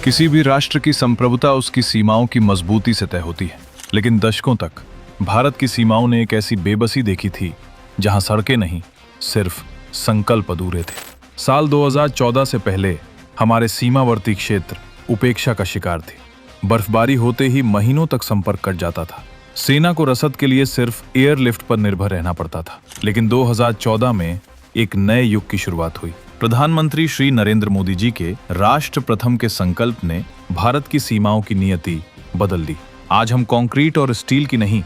किसी भी राष्ट्र की संप्रभुता उसकी सीमाओं की मजबूती से तय होती है, लेकिन दशकों तक भारत की सीमाओं ने एक ऐसी बेबसी देखी थी जहां सड़कें नहीं, सिर्फ संकल्प अधूरे थे। साल 2014 से पहले हमारे सीमावर्ती क्षेत्र उपेक्षा का शिकार थे। बर्फबारी होते ही महीनों तक संपर्क कट जाता था। सेना को रसद के लिए सिर्फ एयरलिफ्ट पर निर्भर रहना पड़ता था। लेकिन 2014 में एक नए युग की शुरुआत हुई। प्रधानमंत्री श्री नरेंद्र मोदी जी के राष्ट्र प्रथम के संकल्प ने भारत की सीमाओं की नियति बदल दी। आज हम कंक्रीट और स्टील की नहीं,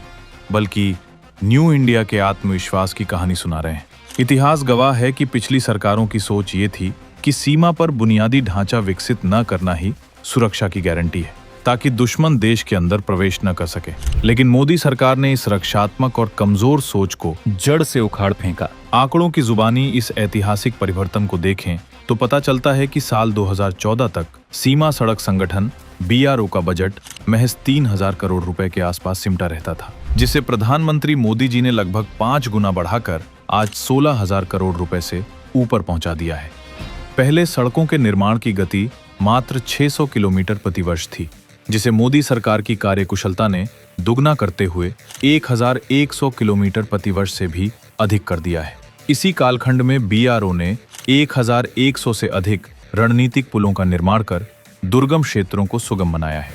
बल्कि न्यू इंडिया के आत्मविश्वास की कहानी सुना रहे हैं। इतिहास गवाह है कि पिछली सरकारों की सोच ये थी कि सीमा पर बुनियादी ढांचा विकसित न करना ही सुरक्षा की गारंटी है, ताकि दुश्मन देश के अंदर प्रवेश न कर सके। लेकिन मोदी सरकार ने इस रक्षात्मक और कमजोर सोच को जड़ से उखाड़ फेंका। आंकड़ों की जुबानी इस ऐतिहासिक परिवर्तन को देखें तो पता चलता है कि साल 2014 तक सीमा सड़क संगठन BRO का बजट महज 3000 करोड़ रुपए के आसपास सिमटा रहता था, जिसे प्रधानमंत्री मोदी जी ने लगभग 5 गुना बढ़ाकर आज 16,000 करोड़ रुपए से ऊपर पहुंचा दिया है। पहले सड़कों के निर्माण की गति मात्र 600 किलोमीटर प्रति वर्ष थी, जिसे मोदी सरकार की कार्यकुशलता ने दुगना करते हुए 1100 किलोमीटर प्रति वर्ष से भी अधिक कर दिया है। इसी कालखंड में BRO ने 1100 से अधिक रणनीतिक पुलों का निर्माण कर दुर्गम क्षेत्रों को सुगम बनाया है।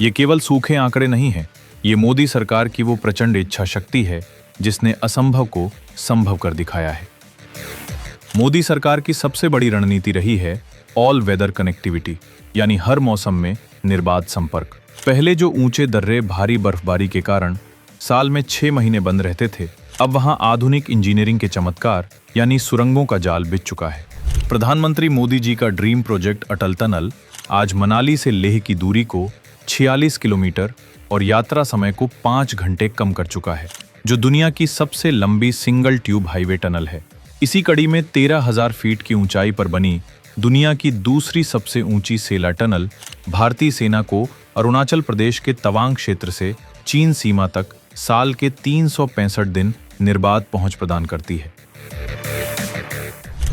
ये केवल सूखे आंकड़े नहीं हैं, ये मोदी सरकार की वो प्रचंड इच्छा शक्ति है जिसने असंभव को संभव कर दिखाया है। मोदी सरकार की सबसे बड़ी रणनीति रही है ऑल वेदर कनेक्टिविटी, यानी हर मौसम में निर्बाध संपर्क। पहले जो ऊंचे दर्रे भारी बर्फबारी के कारण साल में 6 महीने बंद रहते थे, अब वहां आधुनिक इंजीनियरिंग के चमत्कार यानी सुरंगों का जाल बिछ चुका है। प्रधानमंत्री मोदी जी का ड्रीम प्रोजेक्ट अटल टनल आज मनाली से लेह की दूरी को 46 किलोमीटर और यात्रा समय को 5 घंटे कम कर चुका है, जो दुनिया की सबसे लंबी सिंगल ट्यूब हाईवे टनल है। इसी कड़ी में 13,000 फीट की ऊंचाई पर बनी दुनिया की दूसरी सबसे ऊंची सेला टनल भारतीय सेना को अरुणाचल प्रदेश के तवांग क्षेत्र से चीन सीमा तक साल के 365 दिन निर्बाध पहुंच प्रदान करती है।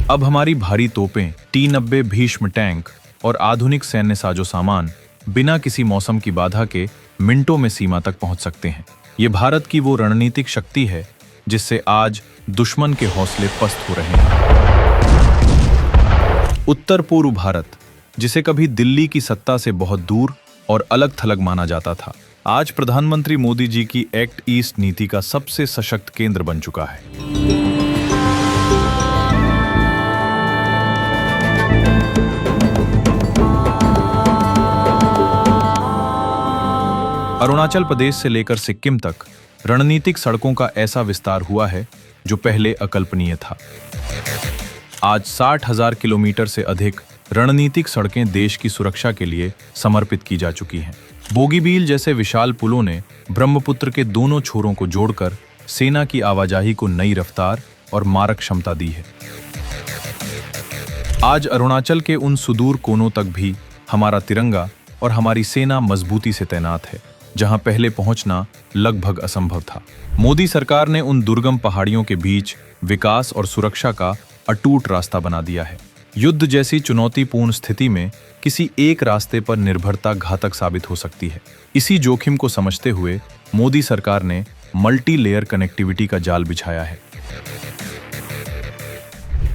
अब हमारी भारी तोपें, T-90 भीष्म टैंक और आधुनिक सैन्य साजो सामान बिना किसी मौसम की बाधा के मिनटों में सीमा तक पहुंच सकते हैं। ये भारत की वो रणनीतिक शक्ति है जिससे आज दुश्मन के हौसले पस्त हो रहे हैं। उत्तर पूर्व भारत, जिसे कभी दिल्ली की सत्ता से बहुत दूर और अलग थलग माना जाता था, आज प्रधानमंत्री मोदी जी की एक्ट ईस्ट नीति का सबसे सशक्त केंद्र बन चुका है। अरुणाचल प्रदेश से लेकर सिक्किम तक रणनीतिक सड़कों का ऐसा विस्तार हुआ है जो पहले अकल्पनीय था। आज 60,000 किलोमीटर से अधिक रणनीतिक सड़कें देश की सुरक्षा के लिए समर्पित की जा चुकी हैं। बोगीबील जैसे विशाल पुलों ने ब्रह्मपुत्र के दोनों छोरों को जोड़कर सेना की आवाजाही को नई रफ्तार और मारक क्षमता दी है। आज अरुणाचल के उन सुदूर कोनों तक भी हमारा तिरंगा और हमारी सेना मजबूती से तैनात है, जहां पहले पहुंचना लगभग असंभव था। मोदी सरकार ने उन दुर्गम पहाड़ियों के बीच विकास और सुरक्षा का अटूट रास्ता बना दिया है। युद्ध जैसी चुनौतीपूर्ण स्थिति में किसी एक रास्ते पर निर्भरता घातक साबित हो सकती है। इसी जोखिम को समझते हुए मोदी सरकार ने मल्टी लेयर कनेक्टिविटी का जाल बिछाया है।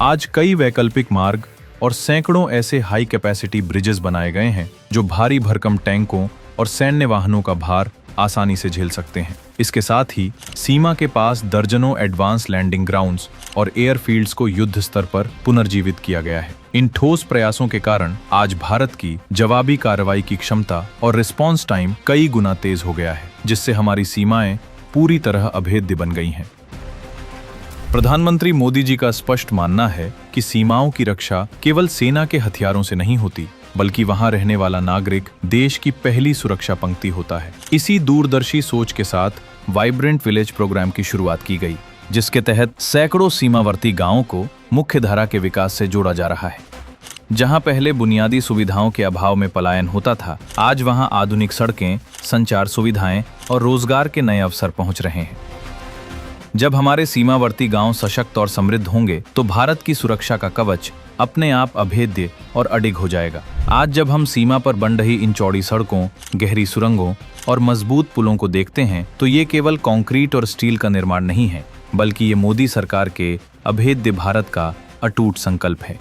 आज कई वैकल्पिक मार्ग और सैकड़ों ऐसे हाई कैपेसिटी ब्रिजेस बनाए गए हैं जो भारी भरकम टैंकों और सैन्य वाहनों का भार आसानी से झेल सकते हैं। इसके साथ ही सीमा के पास दर्जनों एडवांस लैंडिंग ग्राउंड्स और एयरफील्ड्स को युद्ध स्तर पर पुनर्जीवित किया गया है। इन ठोस प्रयासों के कारण आज भारत की जवाबी कार्रवाई की क्षमता और रिस्पॉन्स टाइम कई गुना तेज हो गया है, जिससे हमारी सीमाएं पूरी तरह अभेद्य बन गई हैं। प्रधानमंत्री मोदी जी का स्पष्ट मानना है कि सीमाओं की रक्षा केवल सेना के हथियारों से नहीं होती, बल्कि वहां रहने वाला नागरिक देश की पहली सुरक्षा पंक्ति होता है। इसी दूरदर्शी सोच के साथ वाइब्रेंट विलेज प्रोग्राम की शुरुआत की गई, जिसके तहत सैकड़ों सीमावर्ती गांवों को मुख्यधारा के विकास से जोड़ा जा रहा है। जहां पहले बुनियादी सुविधाओं के अभाव में पलायन होता था, आज वहां आधुनिक सड़कें, संचार सुविधाएं और रोजगार के नए अवसर पहुंच रहे हैं। जब हमारे सीमावर्ती गांव सशक्त और समृद्ध होंगे तो भारत की सुरक्षा का कवच अपने आप अभेद्य और अडिग हो जाएगा। आज जब हम सीमा पर बन रही इन चौड़ी सड़कों, गहरी सुरंगों और मजबूत पुलों को देखते हैं तो ये केवल कंक्रीट और स्टील का निर्माण नहीं है, बल्कि ये मोदी सरकार के अभेद्य भारत का अटूट संकल्प है।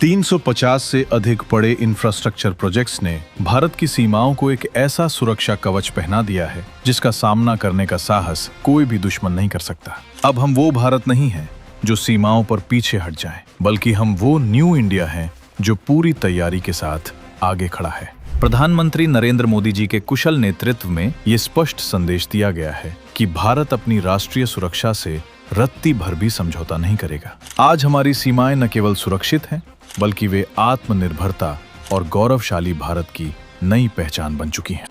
350 से अधिक बड़े इंफ्रास्ट्रक्चर प्रोजेक्ट्स ने भारत की सीमाओं को एक ऐसा सुरक्षा कवच पहना दिया है जिसका सामना करने का साहस कोई भी दुश्मन नहीं कर सकता। अब हम वो भारत नहीं हैं जो सीमाओं पर पीछे हट जाएं, बल्कि हम वो न्यू इंडिया हैं जो पूरी तैयारी के साथ आगे खड़ा है। प्रधानमंत्री नरेंद्र मोदी जी के कुशल नेतृत्व में ये स्पष्ट संदेश दिया गया है कि भारत अपनी राष्ट्रीय सुरक्षा से रत्ती भर भी समझौता नहीं करेगा। आज हमारी सीमाएं न केवल सुरक्षित हैं, बल्कि वे आत्मनिर्भरता और गौरवशाली भारत की नई पहचान बन चुकी हैं।